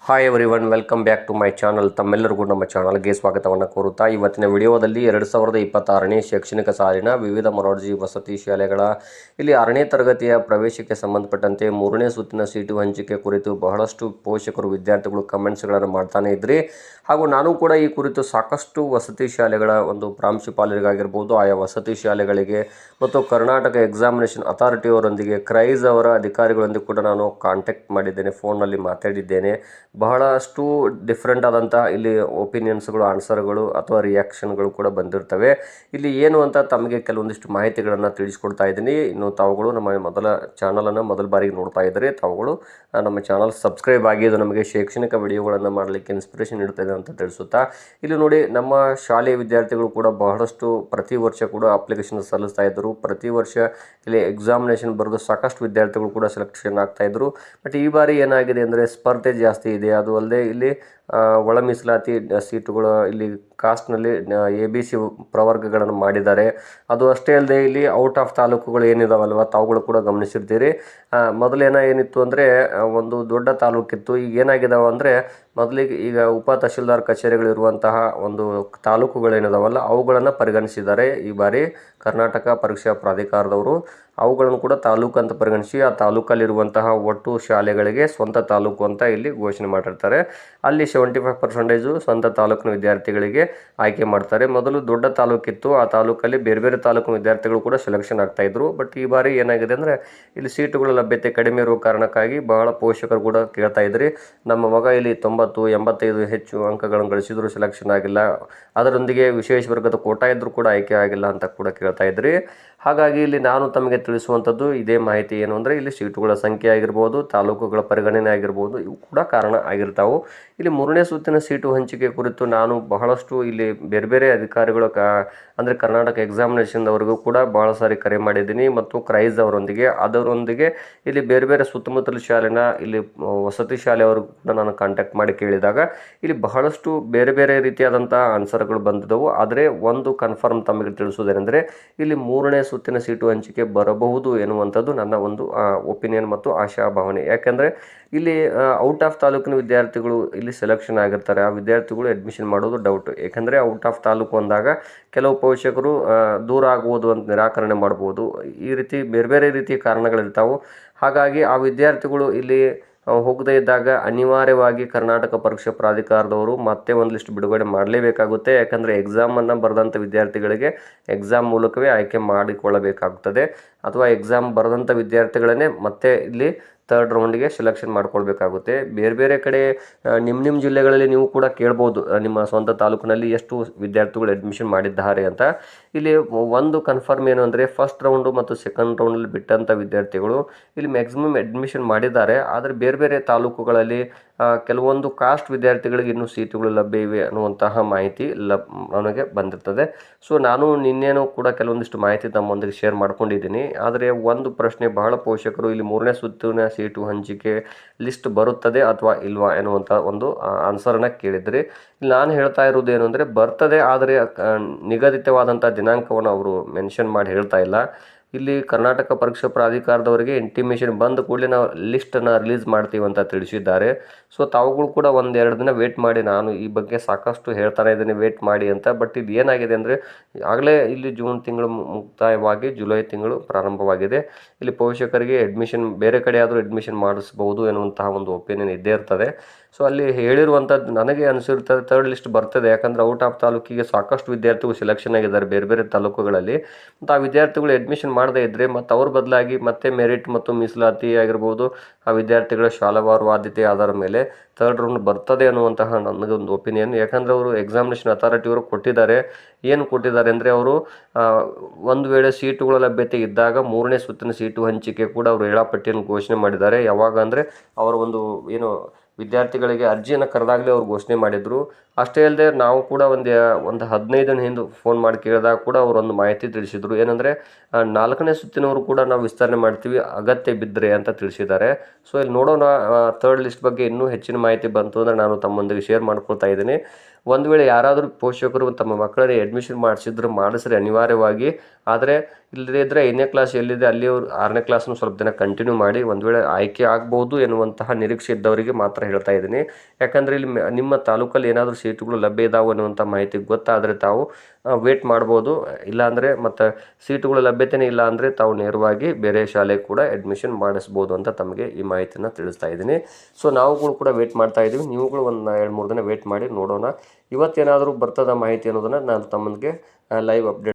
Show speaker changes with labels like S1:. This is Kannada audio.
S1: Hi everyone, welcome back to my channel. ತಮ್ಮೆಲ್ಲರಿಗೂ ನಮ್ಮ ಚಾನಲ್ಗೆ ಸ್ವಾಗತವನ್ನು ಕೋರುತ್ತಾ ಇವತ್ತಿನ ವಿಡಿಯೋದಲ್ಲಿ 2026ನೇ ಶೈಕ್ಷಣಿಕ ಸಾಲಿನ ವಿವಿಧ ಮೊರಾರ್ಜಿ ವಸತಿ ಶಾಲೆಗಳ ಇಲ್ಲಿ 6ನೇ ತರಗತಿಯ ಪ್ರವೇಶಕ್ಕೆ ಸಂಬಂಧಪಟ್ಟಂತೆ 3ನೇ ಸುತ್ತಿನ ಸೀಟು ಹಂಚಿಕೆ ಕುರಿತು ಬಹಳಷ್ಟು ಪೋಷಕರು ವಿದ್ಯಾರ್ಥಿಗಳು ಕಮೆಂಟ್ಸ್ಗಳನ್ನು ಮಾಡ್ತಾನೆ ಇದ್ರಿ. ಹಾಗೂ ನಾನು ಕೂಡ ಈ ಕುರಿತು ಸಾಕಷ್ಟು ವಸತಿ ಶಾಲೆಗಳ ಒಂದು ಪ್ರಾಂಶುಪಾಲರಿಗಾಗಿರ್ಬೋದು, ಆಯಾ ವಸತಿ ಶಾಲೆಗಳಿಗೆ ಮತ್ತು ಕರ್ನಾಟಕ ಎಕ್ಸಾಮಿನೇಷನ್ ಅಥಾರಿಟಿಯವರೊಂದಿಗೆ ಕ್ರೈಸ್ ಅವರ ಅಧಿಕಾರಿಗಳೊಂದಿಗೆ ಕೂಡ ನಾನು ಕಾಂಟ್ಯಾಕ್ಟ್ ಮಾಡಿದ್ದೇನೆ, ಫೋನ್ನಲ್ಲಿ ಮಾತಾಡಿದ್ದೇನೆ. ಬಹಳಷ್ಟು ಡಿಫ್ರೆಂಟ್ ಆದಂಥ ಇಲ್ಲಿ ಒಪಿನಿಯನ್ಸ್ಗಳು, ಆನ್ಸರ್ಗಳು ಅಥವಾ ರಿಯಾಕ್ಷನ್ಗಳು ಕೂಡ ಬಂದಿರ್ತವೆ. ಇಲ್ಲಿ ಏನು ಅಂತ ತಮಗೆ ಕೆಲವೊಂದಿಷ್ಟು ಮಾಹಿತಿಗಳನ್ನು ತಿಳಿಸ್ಕೊಡ್ತಾ ಇದ್ದೀನಿ. ಇನ್ನು ತಾವುಗಳು ನಮ್ಮ ಚಾನಲನ್ನು ಮೊದಲ ಬಾರಿಗೆ ನೋಡ್ತಾ ಇದ್ದರೆ ತಾವುಗಳು ನಮ್ಮ ಚಾನಲ್ ಸಬ್ಸ್ಕ್ರೈಬ್ ಆಗಿ ಇದು ನಮಗೆ ಶೈಕ್ಷಣಿಕ ವಿಡಿಯೋಗಳನ್ನು ಮಾಡಲಿಕ್ಕೆ ಇನ್ಸ್ಪಿರೇಷನ್ ಇಡ್ತದೆ ಅಂತ ತಿಳಿಸುತ್ತಾ, ಇಲ್ಲಿ ನೋಡಿ ನಮ್ಮ ಶಾಲೆಯ ವಿದ್ಯಾರ್ಥಿಗಳು ಕೂಡ ಬಹಳಷ್ಟು ಪ್ರತಿ ವರ್ಷ ಕೂಡ ಅಪ್ಲಿಕೇಶನ್ ಸಲ್ಲಿಸ್ತಾ ಇದ್ದರು. ಪ್ರತಿ ವರ್ಷ ಇಲ್ಲಿ ಎಕ್ಸಾಮಿನೇಷನ್ ಬರೆದು ಸಾಕಷ್ಟು ವಿದ್ಯಾರ್ಥಿಗಳು ಕೂಡ ಸೆಲೆಕ್ಷನ್ ಆಗ್ತಾಯಿದ್ರು. ಬಟ್ ಈ ಬಾರಿ ಏನಾಗಿದೆ ಅಂದರೆ ಸ್ಪರ್ಧೆ ಜಾಸ್ತಿ ಇದೆ. ಅದು ಅಲ್ಲದೆ ಇಲ್ಲಿ ಒಳ ಮೀಸಲಾತಿ ಸೀಟುಗಳು ಇಲ್ಲಿ ಕಾಸ್ಟ್ನಲ್ಲಿ ABC ಪ್ರವರ್ಗಗಳನ್ನು ಮಾಡಿದ್ದಾರೆ. ಅದು ಅಷ್ಟೇ ಅಲ್ಲದೆ ಇಲ್ಲಿ ಔಟ್ ಆಫ್ ತಾಲೂಕುಗಳು ಏನಿದಾವಲ್ವ ತಾವುಗಳು ಕೂಡ ಗಮನಿಸಿರ್ತೀರಿ. ಏನಿತ್ತು ಅಂದರೆ ಒಂದು ದೊಡ್ಡ ತಾಲೂಕಿತ್ತು. ಈಗ ಏನಾಗಿದಾವೆ ಅಂದರೆ ಮೊದಲಿಗೆ ಈಗ ಉಪ ತಹಶೀಲ್ದಾರ್ ಕಚೇರಿಗಳಿರುವಂತಹ ಒಂದು ತಾಲೂಕುಗಳೇನಿದಾವಲ್ಲ ಅವುಗಳನ್ನು ಪರಿಗಣಿಸಿದ್ದಾರೆ ಈ ಬಾರಿ ಕರ್ನಾಟಕ ಪರೀಕ್ಷಾ ಪ್ರಾಧಿಕಾರದವರು. ಅವುಗಳನ್ನು ಕೂಡ ತಾಲೂಕು ಅಂತ ಪರಿಗಣಿಸಿ ಆ ತಾಲೂಕಲ್ಲಿರುವಂತಹ ಒಟ್ಟು ಶಾಲೆಗಳಿಗೆ ಸ್ವಂತ ತಾಲೂಕು ಅಂತ ಇಲ್ಲಿ ಘೋಷಣೆ ಮಾಡಿರ್ತಾರೆ. ಅಲ್ಲಿ 75% ಸ್ವಂತ ತಾಲೂಕಿನ ವಿದ್ಯಾರ್ಥಿಗಳಿಗೆ ಆಯ್ಕೆ ಮಾಡ್ತಾರೆ. ಮೊದಲು ದೊಡ್ಡ ತಾಲೂಕಿತ್ತು, ಆ ತಾಲೂಕಲ್ಲಿ ಬೇರೆ ಬೇರೆ ತಾಲೂಕಿನ ವಿದ್ಯಾರ್ಥಿಗಳು ಕೂಡ ಸೆಲೆಕ್ಷನ್ ಆಗ್ತಾಯಿದ್ರು. ಬಟ್ ಈ ಬಾರಿ ಏನಾಗಿದೆ ಅಂದರೆ ಇಲ್ಲಿ ಸೀಟುಗಳ ಲಭ್ಯತೆ ಕಡಿಮೆ ಇರುವ ಕಾರಣಕ್ಕಾಗಿ ಬಹಳ ಪೋಷಕರು ಕೂಡ ಕೇಳ್ತಾ ಇದ್ರಿ, ನಮ್ಮ ಮಗ ಇಲ್ಲಿ 90, 85 ಹೆಚ್ಚು ಅಂಕಗಳನ್ನು ಗಳಿಸಿದ್ರು ಸೆಲೆಕ್ಷನ್ ಆಗಿಲ್ಲ, ಅದರೊಂದಿಗೆ ವಿಶೇಷ ವರ್ಗದ ಕೋಟಾ ಇದ್ದರೂ ಕೂಡ ಆಯ್ಕೆ ಆಗಿಲ್ಲ ಅಂತ ಕೂಡ ಕೇಳ್ತಾ ಇದ್ರಿ. ಹಾಗಾಗಿ ಇಲ್ಲಿ ನಾನು ತಮಗೆ ತಿಳಿಸುವಂಥದ್ದು ಇದೇ ಮಾಹಿತಿ. ಏನು ಅಂದರೆ ಇಲ್ಲಿ ಸೀಟುಗಳ ಸಂಖ್ಯೆ ಆಗಿರ್ಬೋದು, ತಾಲೂಕುಗಳ ಪರಿಗಣನೆ ಆಗಿರ್ಬೋದು, ಇವು ಕೂಡ ಕಾರಣ ಆಗಿರ್ತಾವೆ. ಇಲ್ಲಿ 3ನೇ ಸುತ್ತಿನ ಸೀಟು ಹಂಚಿಕೆ ಕುರಿತು ನಾನು ಬಹಳಷ್ಟು ಇಲ್ಲಿ ಬೇರೆ ಬೇರೆ ಅಧಿಕಾರಿಗಳು ಅಂದರೆ ಕರ್ನಾಟಕ ಎಕ್ಸಾಮಿನೇಷನ್ದವರೆಗೂ ಕೂಡ ಭಾಳ ಸಾರಿ ಕರೆ ಮಾಡಿದ್ದೀನಿ ಮತ್ತು ಕ್ರೈಸ್ ಅದರೊಂದಿಗೆ ಇಲ್ಲಿ ಬೇರೆ ಬೇರೆ ಸುತ್ತಮುತ್ತಲ ಶಾಲೆನ ಇಲ್ಲಿ ವಸತಿ ಶಾಲೆಯವರು ಕೂಡ ನಾನು ಕಾಂಟ್ಯಾಕ್ಟ್ ಮಾಡಿ ಕೇಳಿದಾಗ ಇಲ್ಲಿ ಬಹಳಷ್ಟು ಬೇರೆ ಬೇರೆ ರೀತಿಯಾದಂಥ ಆನ್ಸರ್ಗಳು ಬಂದಿದ್ದವು. ಆದರೆ ಒಂದು ಕನ್ಫರ್ಮ್ ತಮಗೆ ತಿಳಿಸುವುದೇನೆಂದರೆ ಇಲ್ಲಿ 3ನೇ ಸುತ್ತಿನ ಸೀಟು ಹಂಚಿಕೆ ಬರಬಹುದು ಎನ್ನುವಂಥದ್ದು ನನ್ನ ಒಂದು ಒಪಿನಿಯನ್ ಮತ್ತು ಆಶಾಭಾವನೆ. ಯಾಕೆಂದರೆ ಇಲ್ಲಿ ಔಟ್ ಆಫ್ ತಾಲೂಕಿನ ವಿದ್ಯಾರ್ಥಿಗಳು ಇಲ್ಲಿ ಸೆಲೆಕ್ಷನ್ ಆಗಿರ್ತಾರೆ. ಆ ವಿದ್ಯಾರ್ಥಿಗಳು ಅಡ್ಮಿಷನ್ ಮಾಡೋದು ಡೌಟ್. ಏಕೆಂದರೆ ಔಟ್ ಆಫ್ ತಾಲೂಕು ಅಂದಾಗ ಕೆಲವು ಪೋಷಕರು ದೂರ ಆಗ್ಬೋದು ಅಂತ ನಿರಾಕರಣೆ ಮಾಡ್ಬೋದು. ಈ ರೀತಿ ಬೇರೆ ಬೇರೆ ರೀತಿಯ ಕಾರಣಗಳಿರ್ತಾವೆ. ಹಾಗಾಗಿ ಆ ವಿದ್ಯಾರ್ಥಿಗಳು ಇಲ್ಲಿ ಹೋಗದೇ ಇದ್ದಾಗ ಅನಿವಾರ್ಯವಾಗಿ ಕರ್ನಾಟಕ ಪರೀಕ್ಷಾ ಪ್ರಾಧಿಕಾರದವರು ಮತ್ತೆ ಒಂದು ಲಿಸ್ಟ್ ಬಿಡುಗಡೆ ಮಾಡಲೇಬೇಕಾಗುತ್ತೆ. ಯಾಕಂದರೆ ಎಕ್ಸಾಮನ್ನು ಬರೆದಂಥ ವಿದ್ಯಾರ್ಥಿಗಳಿಗೆ ಎಕ್ಸಾಮ್ ಮೂಲಕವೇ ಆಯ್ಕೆ ಮಾಡಿಕೊಳ್ಳಬೇಕಾಗುತ್ತದೆ, ಅಥವಾ ಎಕ್ಸಾಮ್ ಬರೆದಂಥ ವಿದ್ಯಾರ್ಥಿಗಳನ್ನೇ ಮತ್ತೆ ಇಲ್ಲಿ ಥರ್ಡ್ ರೌಂಡಿಗೆ ಸೆಲೆಕ್ಷನ್ ಮಾಡ್ಕೊಳ್ಬೇಕಾಗುತ್ತೆ. ಬೇರೆ ಬೇರೆ ಕಡೆ ನಿಮ್ಮ ಜಿಲ್ಲೆಗಳಲ್ಲಿ ನೀವು ಕೂಡ ಕೇಳ್ಬೋದು ನಿಮ್ಮ ಸ್ವಂತ ತಾಲೂಕಿನಲ್ಲಿ ಎಷ್ಟು ವಿದ್ಯಾರ್ಥಿಗಳು ಅಡ್ಮಿಷನ್ ಮಾಡಿದ್ದಾರೆ ಅಂತ. ಇಲ್ಲಿ ಒಂದು ಕನ್ಫರ್ಮ್ ಏನು ಅಂದರೆ ಫಸ್ಟ್ ರೌಂಡು ಮತ್ತು ಸೆಕೆಂಡ್ ರೌಂಡಲ್ಲಿ ಬಿಟ್ಟಂಥ ವಿದ್ಯಾರ್ಥಿಗಳು ಇಲ್ಲಿ ಮ್ಯಾಕ್ಸಿಮಮ್ ಅಡ್ಮಿಷನ್ ಮಾಡಿದ್ದಾರೆ. ಆದರೆ ಬೇರೆ ಬೇರೆ ತಾಲೂಕುಗಳಲ್ಲಿ ಕೆಲವೊಂದು ಕಾಸ್ಟ್ ವಿದ್ಯಾರ್ಥಿಗಳಿಗೆ ಇನ್ನೂ ಸೀಟುಗಳು ಲಭ್ಯ ಇವೆ ಅನ್ನುವಂತಹ ಮಾಹಿತಿ ನನಗೆ ಬಂದಿರ್ತದೆ. ಸೊ ನಾನು ನಿನ್ನೇನೂ ಕೂಡ ಕೆಲವೊಂದಿಷ್ಟು ಮಾಹಿತಿ ತಮ್ಮೊಂದಿಗೆ ಶೇರ್ ಮಾಡ್ಕೊಂಡಿದ್ದೀನಿ. ಆದರೆ ಒಂದು ಪ್ರಶ್ನೆ ಬಹಳ ಪೋಷಕರು ಇಲ್ಲಿ 3ನೇ ಸುತ್ತಿನ ಸೀಟು ಹಂಚಿಕೆ ಲಿಸ್ಟ್ ಬರುತ್ತದೆ ಅಥವಾ ಇಲ್ವಾ ಎನ್ನುವಂಥ ಒಂದು ಆನ್ಸರನ್ನು ಕೇಳಿದ್ರಿ. ಇಲ್ಲಿ ನಾನು ಹೇಳ್ತಾ ಇರೋದು ಏನು ಅಂದರೆ ಬರ್ತದೆ, ಆದರೆ ನಿಗದಿತವಾದಂಥ ದಿನಾಂಕವನ್ನು ಅವರು ಮೆನ್ಷನ್ ಮಾಡಿ ಹೇಳ್ತಾ ಇಲ್ಲ. ಇಲ್ಲಿ ಕರ್ನಾಟಕ ಪರೀಕ್ಷಾ ಪ್ರಾಧಿಕಾರದವರಿಗೆ ಇಂಟಿಮೇಷನ್ ಬಂದ ಕೂಡಲೇ ನಾವು ಲಿಸ್ಟನ್ನು ರಿಲೀಸ್ ಮಾಡ್ತೀವಿ ಅಂತ ತಿಳಿಸಿದ್ದಾರೆ. ಸೊ ತಾವುಗಳು ಕೂಡ 1-2 ದಿನ ವೇಟ್ ಮಾಡಿ, ನಾನು ಈ ಬಗ್ಗೆ ಸಾಕಷ್ಟು ಹೇಳ್ತಾನೆ ಇದ್ದೀನಿ ವೇಟ್ ಮಾಡಿ ಅಂತ. ಬಟ್ ಇದು ಏನಾಗಿದೆ ಅಂದರೆ ಆಗಲೇ ಇಲ್ಲಿ ಜೂನ್ ತಿಂಗಳು ಮುಕ್ತಾಯವಾಗಿ ಜುಲೈ ತಿಂಗಳು ಪ್ರಾರಂಭವಾಗಿದೆ. ಇಲ್ಲಿ ಪೋಷಕರಿಗೆ ಅಡ್ಮಿಷನ್ ಬೇರೆ ಕಡೆ ಆದರೂ ಅಡ್ಮಿಷನ್ ಮಾಡಿಸ್ಬೋದು ಎನ್ನುವಂತಹ ಒಂದು ಒಪಿನಿಯನ್ ಇದ್ದೇ ಇರ್ತದೆ. ಸೊ ಅಲ್ಲಿ ಹೇಳಿರುವಂಥದ್ದು ನನಗೆ ಅನಿಸಿರ್ತದೆ ಥರ್ಡ್ ಲಿಸ್ಟ್ ಬರ್ತದೆ. ಯಾಕಂದರೆ ಔಟ್ ಆಫ್ ತಾಲೂಕಿಗೆ ಸಾಕಷ್ಟು ವಿದ್ಯಾರ್ಥಿಗಳು ಸೆಲೆಕ್ಷನ್ ಆಗಿದ್ದಾರೆ ಬೇರೆ ಬೇರೆ ತಾಲೂಕುಗಳಲ್ಲಿ. ಮತ್ತು ಆ ವಿದ್ಯಾರ್ಥಿಗಳು ಅಡ್ಮಿಷನ್ ಮಾಡದೇ ಇದ್ದರೆ ಮತ್ತು ಅವ್ರ ಬದಲಾಗಿ ಮತ್ತೆ ಮೆರಿಟ್ ಮತ್ತು ಮೀಸಲಾತಿ ಆಗಿರ್ಬೋದು, ಆ ವಿದ್ಯಾರ್ಥಿಗಳ ಶಾಲಾವಾರು ಆದ್ಯತೆ ಆಧಾರದ ಮೇಲೆ ಥರ್ಡ್ ರೌಂಡ್ ಬರ್ತದೆ ಅನ್ನುವಂತಹ ನನಗೊಂದು ಒಪಿನಿಯನ್. ಯಾಕಂದರೆ ಅವರು ಎಕ್ಸಾಮಿನೇಷನ್ ಅಥಾರಿಟಿಯವರು ಕೊಟ್ಟಿದ್ದಾರೆ. ಏನು ಕೊಟ್ಟಿದ್ದಾರೆ ಅಂದರೆ ಅವರು ಒಂದು ವೇಳೆ ಸೀಟುಗಳ ಲಭ್ಯತೆ ಇದ್ದಾಗ 3ನೇ ಸುತ್ತಿನ ಸೀಟು ಹಂಚಿಕೆ ಕೂಡ ಅವರು ವೇಳಾಪಟ್ಟಿಯನ್ನು ಘೋಷಣೆ ಮಾಡಿದ್ದಾರೆ. ಯಾವಾಗ ಅಂದರೆ ಅವರ ಒಂದು ಏನು ವಿದ್ಯಾರ್ಥಿಗಳಿಗೆ ಅರ್ಜಿಯನ್ನು ಕರೆದಾಗಲೇ ಅವ್ರು ಘೋಷಣೆ ಮಾಡಿದರು. ಅಷ್ಟೇ ಅಲ್ಲದೆ ನಾವು ಕೂಡ ಒಂದು 15 ದಿನ ಹಿಂದೆ ಫೋನ್ ಮಾಡಿ ಕೇಳಿದಾಗ ಕೂಡ ಅವರೊಂದು ಮಾಹಿತಿ ತಿಳಿಸಿದರು. ಏನಂದರೆ 4ನೇ ಸುತ್ತಿನವರು ಕೂಡ ನಾವು ವಿಸ್ತರಣೆ ಮಾಡ್ತೀವಿ ಅಗತ್ಯ ಬಿದ್ದರೆ ಅಂತ ತಿಳಿಸಿದ್ದಾರೆ. ಸೊ ಇಲ್ಲಿ ನೋಡೋಣ ಥರ್ಡ್ ಲಿಸ್ಟ್ ಬಗ್ಗೆ ಇನ್ನೂ ಹೆಚ್ಚಿನ ಮಾಹಿತಿ ಬಂತು ಅಂದರೆ ನಾನು ತಮ್ಮೊಂದಿಗೆ ಶೇರ್ ಮಾಡ್ಕೊಳ್ತಾ ಇದ್ದೀನಿ. ಒಂದು ವೇಳೆ ಯಾರಾದರೂ ಪೋಷಕರು ತಮ್ಮ ಮಕ್ಕಳನ್ನ ಅಡ್ಮಿಷನ್ ಮಾಡಿಸ್ರಿ ಅನಿವಾರ್ಯವಾಗಿ. ಆದರೆ ಇಲ್ಲದೇ ಇದ್ದರೆ 5ನೇ ಕ್ಲಾಸ್ ಎಲ್ಲಿದೆ ಅಲ್ಲಿ ಅವರು 6ನೇ ಕ್ಲಾಸ್ನು ಸ್ವಲ್ಪ ದಿನ ಕಂಟಿನ್ಯೂ ಮಾಡಿ. ಒಂದು ವೇಳೆ ಆಯ್ಕೆ ಆಗ್ಬೋದು ಎನ್ನುವಂತಹ ನಿರೀಕ್ಷೆ ಇದ್ದವರಿಗೆ ಮಾತ್ರ ಹೇಳ್ತಾ ಇದ್ದೀನಿ. ಯಾಕಂದರೆ ಇಲ್ಲಿ ನಿಮ್ಮ ತಾಲೂಕಲ್ಲಿ ಏನಾದರೂ ಸೀಟುಗಳು ಲಭ್ಯ ಇದಾವೆ ಅನ್ನುವಂಥ ಮಾಹಿತಿ ಗೊತ್ತಾದರೆ ತಾವು ವೇಟ್ ಮಾಡ್ಬೋದು. ಇಲ್ಲಾಂದರೆ ಮತ್ತು ಸೀಟುಗಳ ಲಭ್ಯತೆಯೇ ಇಲ್ಲ ಅಂದರೆ ತಾವು ನೇರವಾಗಿ ಬೇರೆ ಶಾಲೆಗೆ ಕೂಡ ಅಡ್ಮಿಷನ್ ಮಾಡಿಸ್ಬೋದು ಅಂತ ತಮಗೆ ಈ ಮಾಹಿತಿಯನ್ನು ತಿಳಿಸ್ತಾ ಇದ್ದೀನಿ. ಸೊ ನಾವುಗಳು ಕೂಡ ವೇಟ್ ಮಾಡ್ತಾ ಇದ್ದೀವಿ. ನೀವುಗಳು ಒಂದು 2-3 ದಿನ ವೇಟ್ ಮಾಡಿ ನೋಡೋಣ. ಇವತ್ತೇನಾದರೂ ಬರ್ತದ ಮಾಹಿತಿ ಅನ್ನೋದನ್ನು ನಾನು ತಮ್ಮನಿಗೆ ಲೈವ್ ಅಪ್ಡೇಟ್